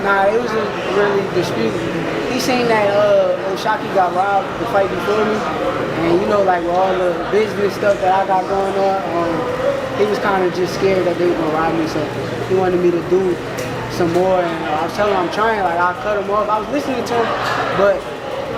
Nah, it was a really dispute. He seen that Shakur got robbed the fight before me, and you know, like with all the business stuff that I got going on, he was kind of just scared that they were gonna rob me. So he wanted me to do some more, and I was telling him I'm trying. Like I cut him off. I was listening to him, but.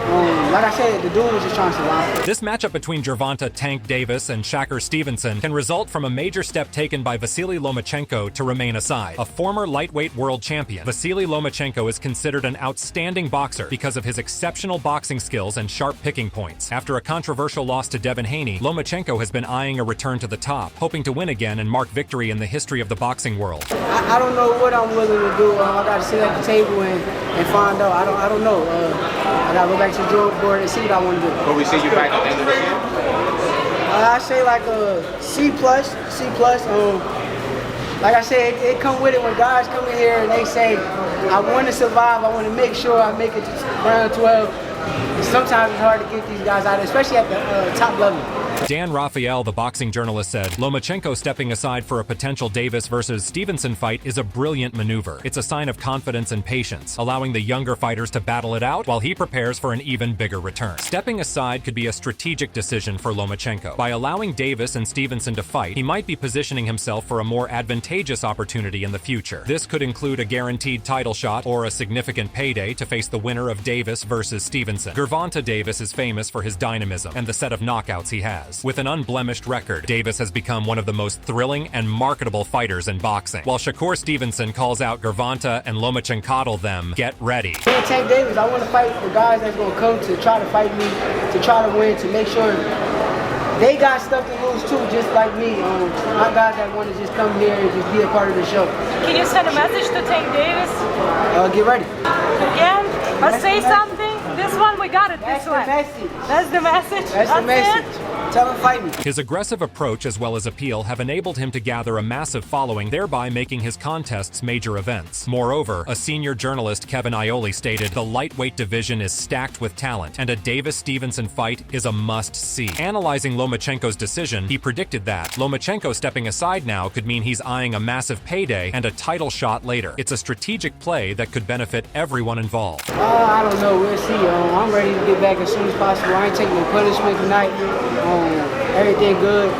Like I said, the dude was just trying to survive. This matchup between Gervonta "Tank" Davis and Shakur Stevenson can result from a major step taken by Vasyl Lomachenko to remain aside. A former lightweight world champion, Vasyl Lomachenko is considered an outstanding boxer because of his exceptional boxing skills and sharp picking points. After a controversial loss to Devin Haney, Lomachenko has been eyeing a return to the top, hoping to win again and mark victory in the history of the boxing world. I don't know what I'm willing to do. I got to sit at the table and find out. I don't know. I got to go back to the drawing board and see what I want to do. Will we see you back at the end of the year? I say like a C+. Like I said, it come with it when guys come in here and they say, I want to survive, I want to make sure I make it to round 12. And sometimes it's hard to get these guys out, especially at the top level. Dan Raphael, the boxing journalist, said, Lomachenko stepping aside for a potential Davis versus Stevenson fight is a brilliant maneuver. It's a sign of confidence and patience, allowing the younger fighters to battle it out while he prepares for an even bigger return. Stepping aside could be a strategic decision for Lomachenko. By allowing Davis and Stevenson to fight, he might be positioning himself for a more advantageous opportunity in the future. This could include a guaranteed title shot or a significant payday to face the winner of Davis versus Stevenson. Gervonta Davis is famous for his dynamism and the set of knockouts he has. With an unblemished record, Davis has become one of the most thrilling and marketable fighters in boxing. While Shakur Stevenson calls out Gervonta and Lomachenko them, get ready. Tank Davis, I want to fight the guys that's going to come to try to fight me, to try to win, to make sure they got stuff to lose too, just like me. My guys that want to just come here and just be a part of the show. Can you send a message to Tank Davis? Get ready. Again? Let's say something. This one, we got it. That's this one. The message. That's the message? That's the message. It? Tell him fight me. His aggressive approach as well as appeal have enabled him to gather a massive following, thereby making his contests major events. Moreover, a senior journalist, Kevin Ioli, stated, the lightweight division is stacked with talent, and a Davis-Stevenson fight is a must-see. Analyzing Lomachenko's decision, he predicted that Lomachenko stepping aside now could mean he's eyeing a massive payday and a title shot later. It's a strategic play that could benefit everyone involved. I don't know. We'll see. I'm ready to get back as soon as possible. I ain't taking no punishment tonight. Everything good.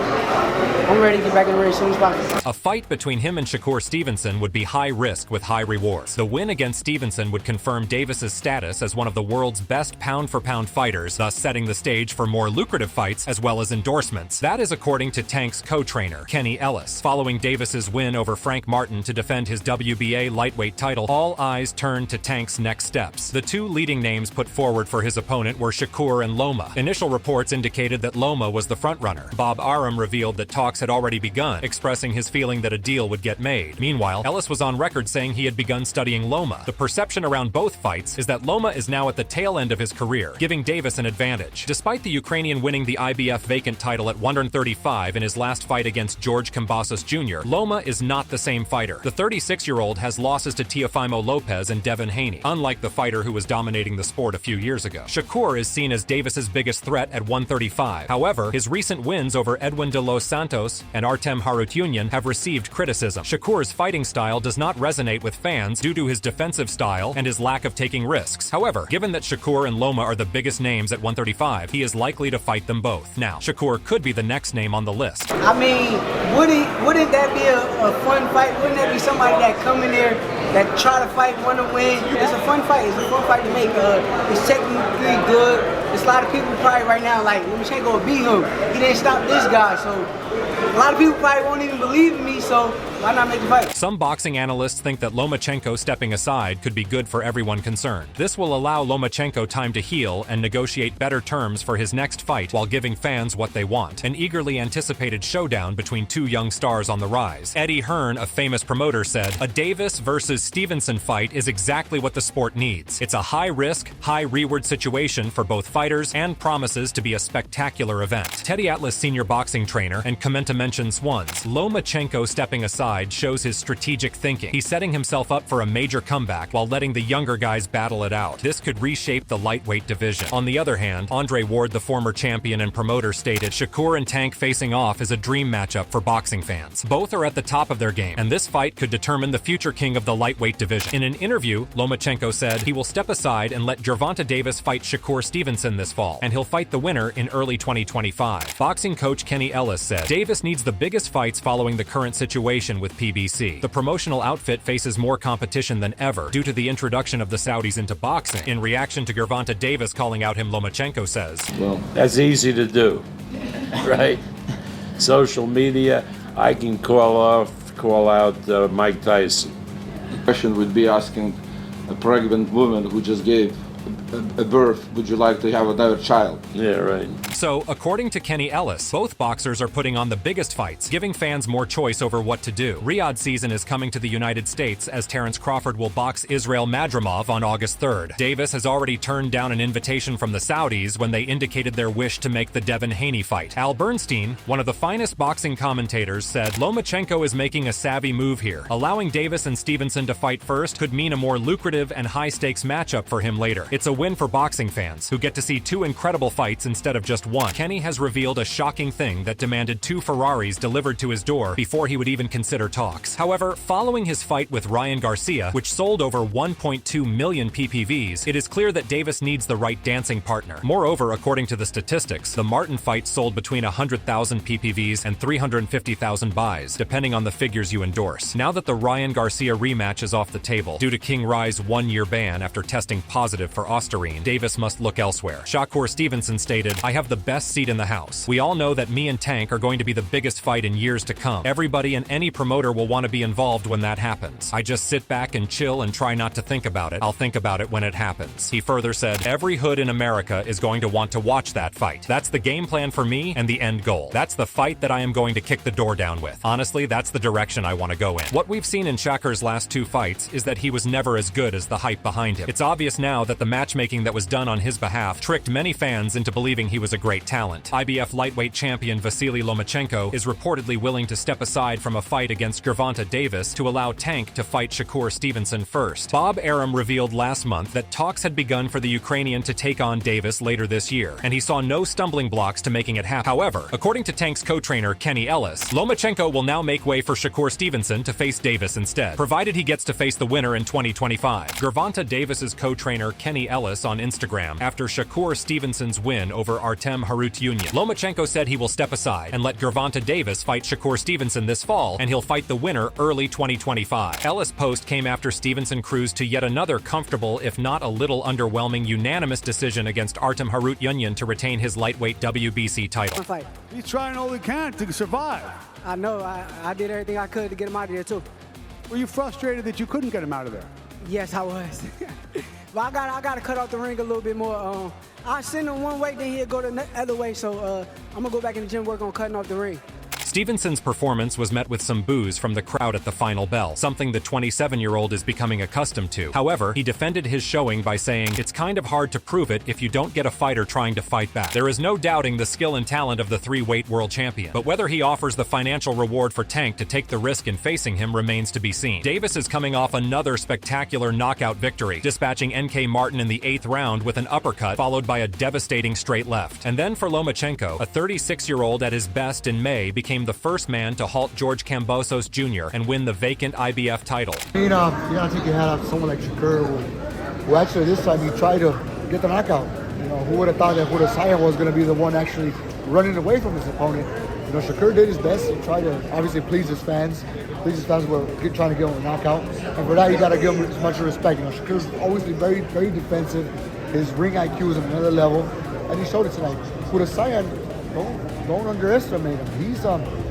I'm ready to get back in the ring as soon as possible. A fight between him and Shakur Stevenson would be high risk with high rewards. The win against Stevenson would confirm Davis's status as one of the world's best pound-for-pound fighters, thus setting the stage for more lucrative fights as well as endorsements. That is according to Tank's co-trainer, Kenny Ellis. Following Davis's win over Frank Martin to defend his WBA lightweight title, all eyes turned to Tank's next steps. The two leading names put forward for his opponent were Shakur and Loma. Initial reports indicated that Loma was the frontrunner. Bob Arum revealed that talks had already begun, expressing his feeling that a deal would get made. Meanwhile, Ellis was on record saying he had begun studying Loma. The perception around both fights is that Loma is now at the tail end of his career, giving Davis an advantage. Despite the Ukrainian winning the IBF vacant title at 135 in his last fight against George Kambosos Jr., Loma is not the same fighter. The 36-year-old has losses to Teofimo Lopez and Devin Haney, unlike the fighter who was dominating the sport a few years ago. Shakur is seen as Davis's biggest threat at 135. However, his recent wins over Edwin de los Santos and Artem Harutyunyan have received criticism. Shakur's fighting style does not resonate with fans due to his defensive style and his lack of taking risks. However, given that Shakur and Loma are the biggest names at 135, he is likely to fight them both. Now, Shakur could be the next name on the list. I mean, wouldn't that be a fun fight? Wouldn't that be somebody that come in there that try to fight, want to win? It's a fun fight. It's a fun fight to make. It's technically good. There's a lot of people probably right now like, Lomachenko will beat him. He didn't stop this guy, so a lot of people probably won't even believe in me, so why not make the fight? Some boxing analysts think that Lomachenko stepping aside could be good for everyone concerned. This will allow Lomachenko time to heal and negotiate better terms for his next fight while giving fans what they want. An eagerly anticipated showdown between two young stars on the rise. Eddie Hearn, a famous promoter, said, a Davis versus Stevenson fight is exactly what the sport needs. It's a high-risk, high-reward situation for both fighters and promises to be a spectacular event. Teddy Atlas, senior boxing trainer, and Comenta mentions once, Lomachenko stepping aside aside shows his strategic thinking. He's setting himself up for a major comeback while letting the younger guys battle it out. This could reshape the lightweight division. On the other hand, Andre Ward, the former champion and promoter, stated, Shakur and Tank facing off is a dream matchup for boxing fans. Both are at the top of their game, and this fight could determine the future king of the lightweight division. In an interview, Lomachenko said he will step aside and let Gervonta Davis fight Shakur Stevenson this fall, and he'll fight the winner in early 2025. Boxing coach Kenny Ellis said, Davis needs the biggest fights following the current situation with PBC. The promotional outfit faces more competition than ever due to the introduction of the Saudis into boxing. In reaction to Gervonta Davis calling out him, Lomachenko says, well, that's easy to do, right? Social media, I can call out Mike Tyson. The question would be asking a pregnant woman who just gave a birth, would you like to have another child? Yeah, right. So, according to Kenny Ellis, both boxers are putting on the biggest fights, giving fans more choice over what to do. Riyadh season is coming to the United States as Terence Crawford will box Israil Madrimov on August 3rd. Davis has already turned down an invitation from the Saudis when they indicated their wish to make the Devin Haney fight. Al Bernstein, one of the finest boxing commentators, said Lomachenko is making a savvy move here. Allowing Davis and Stevenson to fight first could mean a more lucrative and high-stakes matchup for him later. It's a win for boxing fans, who get to see two incredible fights instead of just one. Kenny has revealed a shocking thing that demanded 2 Ferraris delivered to his door before he would even consider talks. However, following his fight with Ryan Garcia, which sold over 1.2 million PPVs, it is clear that Davis needs the right dancing partner. Moreover, according to the statistics, the Martin fight sold between 100,000 PPVs and 350,000 buys, depending on the figures you endorse. Now that the Ryan Garcia rematch is off the table, due to King Rye's 1-year ban after testing positive for Ostarine, Davis must look elsewhere. Shakur Stevenson stated, I have the best seat in the house. We all know that me and Tank are going to be the biggest fight in years to come. Everybody and any promoter will want to be involved when that happens. I just sit back and chill and try not to think about it. I'll think about it when it happens. He further said, every hood in America is going to want to watch that fight. That's the game plan for me and the end goal. That's the fight that I am going to kick the door down with. Honestly, that's the direction I want to go in. What we've seen in Shakur's last 2 fights is that he was never as good as the hype behind him. It's obvious now that the matchmaking that was done on his behalf tricked many fans into believing he was a great talent. IBF lightweight champion Vasyl Lomachenko is reportedly willing to step aside from a fight against Gervonta Davis to allow Tank to fight Shakur Stevenson first. Bob Arum revealed last month that talks had begun for the Ukrainian to take on Davis later this year, and he saw no stumbling blocks to making it happen. However, according to Tank's co-trainer Kenny Ellis, Lomachenko will now make way for Shakur Stevenson to face Davis instead, provided he gets to face the winner in 2025. Gervonta Davis's co-trainer Kenny Ellis on Instagram after Shakur Stevenson's win over Artem Harutyunyan. Lomachenko said he will step aside and let Gervonta Davis fight Shakur Stevenson this fall, and he'll fight the winner early 2025. Ellis' post came after Stevenson cruised to yet another comfortable, if not a little underwhelming, unanimous decision against Artem Harutyunyan to retain his lightweight WBC title. Fight. He's trying all he can to survive. I know. I did everything I could to get him out of there too. Were you frustrated that you couldn't get him out of there? Yes, I was. But I got to cut off the ring a little bit more. I send him one way, then he'll go the other way. So I'm gonna go back in the gym, work on cutting off the ring. Stevenson's performance was met with some boos from the crowd at the final bell, something the 27-year-old is becoming accustomed to. However, he defended his showing by saying, it's kind of hard to prove it if you don't get a fighter trying to fight back. There is no doubting the skill and talent of the 3-weight world champion, but whether he offers the financial reward for Tank to take the risk in facing him remains to be seen. Davis is coming off another spectacular knockout victory, dispatching NK Martin in the 8th round with an uppercut followed by a devastating straight left. And then for Lomachenko, a 36-year-old at his best in May became the first man to halt George Kambosos Jr. and win the vacant IBF title. You gotta take your hat off to someone like Shakur, who actually this time he tried to get the knockout. Who would have thought that Hudasaya was going to be the one actually running away from his opponent? Shakur did his best. He tried to obviously please his fans. Were trying to get him a knockout, and for that you got to give him as much respect. Shakur's always been very, very defensive. His ring IQ is on another level, and he showed it tonight. Hudasaya, don't underestimate him.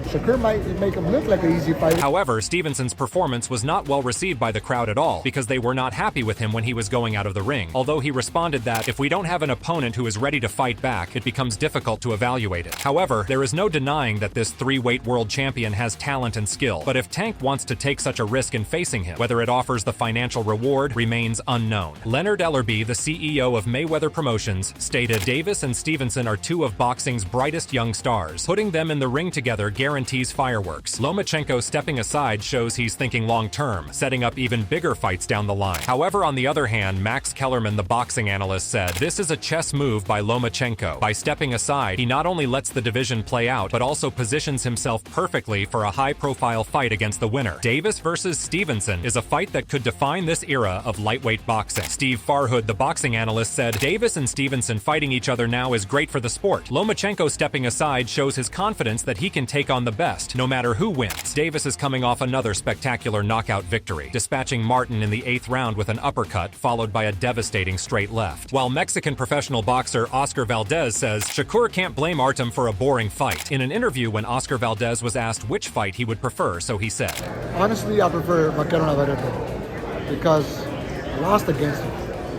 Shakur might make him look like an easy fighter. However, Stevenson's performance was not well received by the crowd at all, because they were not happy with him when he was going out of the ring. Although he responded that, if we don't have an opponent who is ready to fight back, it becomes difficult to evaluate it. However, there is no denying that this 3-weight world champion has talent and skill. But if Tank wants to take such a risk in facing him, whether it offers the financial reward remains unknown. Leonard Ellerby, the CEO of Mayweather Promotions, stated, Davis and Stevenson are 2 of boxing's brightest young stars. Putting them in the ring together guarantees guarantees fireworks. Lomachenko stepping aside shows he's thinking long-term, setting up even bigger fights down the line. However, on the other hand, Max Kellerman, the boxing analyst, said, "This is a chess move by Lomachenko. By stepping aside, he not only lets the division play out, but also positions himself perfectly for a high-profile fight against the winner. Davis versus Stevenson is a fight that could define this era of lightweight boxing." Steve Farhood, the boxing analyst, said, "Davis and Stevenson fighting each other now is great for the sport. Lomachenko stepping aside shows his confidence that he can take on the best, no matter who wins." Davis is coming off another spectacular knockout victory, dispatching Martin in the 8th round with an uppercut, followed by a devastating straight left. While Mexican professional boxer Oscar Valdez says Shakur can't blame Artem for a boring fight. In an interview when Oscar Valdez was asked which fight he would prefer, so he said, Honestly, I prefer Vaquero Navarrete because I lost against him.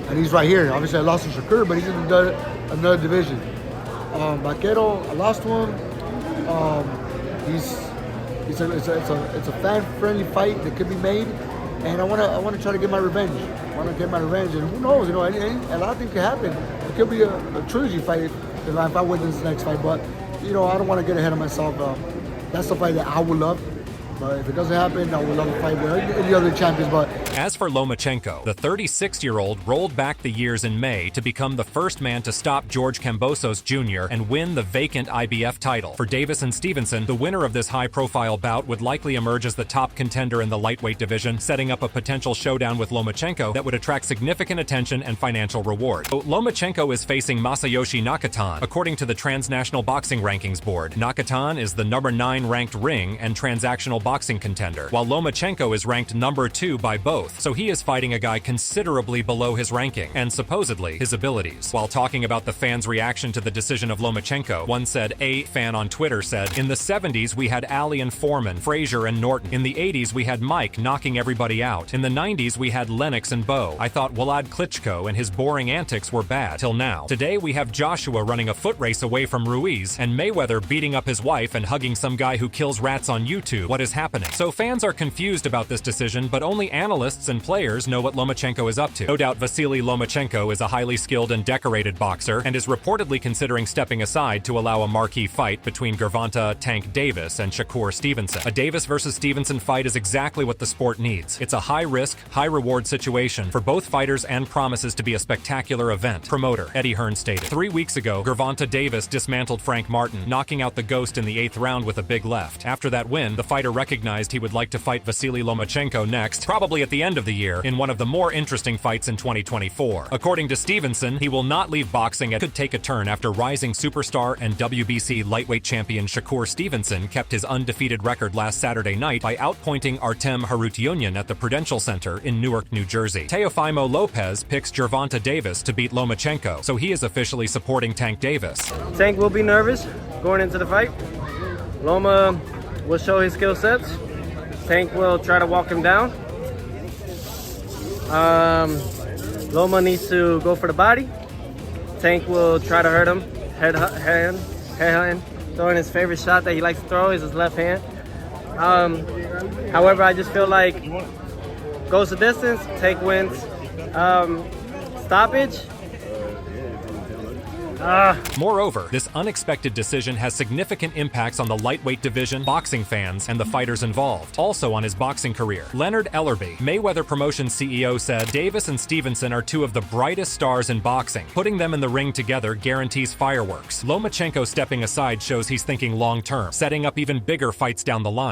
And he's right here. Obviously, I lost to Shakur, but he's in another division. Vaquero, I lost to him. It's a fan-friendly fight that could be made, and I want to try to get my revenge. And who knows? You know, a lot of things could happen. It could be a trilogy fight if I win this next fight. But you know, I don't want to get ahead of myself. That's the fight that I would love. But if it doesn't happen, I would love to fight with any other champions. But as for Lomachenko, the 36-year-old rolled back the years in May to become the first man to stop George Kambosos Jr. and win the vacant IBF title. For Davis and Stevenson, the winner of this high-profile bout would likely emerge as the top contender in the lightweight division, setting up a potential showdown with Lomachenko that would attract significant attention and financial reward. So Lomachenko is facing Masayoshi Nakatan. According to the Transnational Boxing Rankings Board, Nakatan is the number 9 ranked ring and transactional boxing contender, while Lomachenko is ranked number 2 by both, so he is fighting a guy considerably below his ranking and supposedly his abilities. While talking about the fans' reaction to the decision of Lomachenko, one said, a fan on Twitter said, "In the 70s we had Ali and Foreman, Frazier and Norton. In the 80s we had Mike knocking everybody out. In the 90s we had Lennox and Bo. I thought Wlad Klitschko and his boring antics were bad, till now. Today we have Joshua running a foot race away from Ruiz, and Mayweather beating up his wife and hugging some guy who kills rats on YouTube. What is happening?" So fans are confused about this decision, but only analysts and players know what Lomachenko is up to. No doubt Vasyl Lomachenko is a highly skilled and decorated boxer and is reportedly considering stepping aside to allow a marquee fight between Gervonta Tank Davis and Shakur Stevenson. A Davis versus Stevenson fight is exactly what the sport needs. It's a high-risk, high-reward situation for both fighters and promises to be a spectacular event. Promoter Eddie Hearn stated, 3 weeks ago, Gervonta Davis dismantled Frank Martin, knocking out the Ghost in the 8th round with a big left. After that win, the fighter recognized he would like to fight Vasyl Lomachenko next, probably at the end of the year, in one of the more interesting fights in 2024. According to Stevenson, he will not leave boxing and could take a turn after rising superstar and WBC lightweight champion Shakur Stevenson kept his undefeated record last Saturday night by outpointing Artem Harutyunyan at the Prudential Center in Newark, New Jersey. Teofimo Lopez picks Gervonta Davis to beat Lomachenko, so he is officially supporting Tank Davis. Tank will be nervous going into the fight. Loma will show his skill sets. Tank will try to walk him down. Loma needs to go for the body. Tank will try to hurt him. Head hand, throwing his favorite shot that he likes to throw is his left hand. However, I just feel like goes the distance, Tank wins. Stoppage. Moreover, this unexpected decision has significant impacts on the lightweight division, boxing fans, and the fighters involved. Also on his boxing career, Leonard Ellerby, Mayweather Promotions CEO, said, "Davis and Stevenson are 2 of the brightest stars in boxing. Putting them in the ring together guarantees fireworks. Lomachenko stepping aside shows he's thinking long-term, setting up even bigger fights down the line."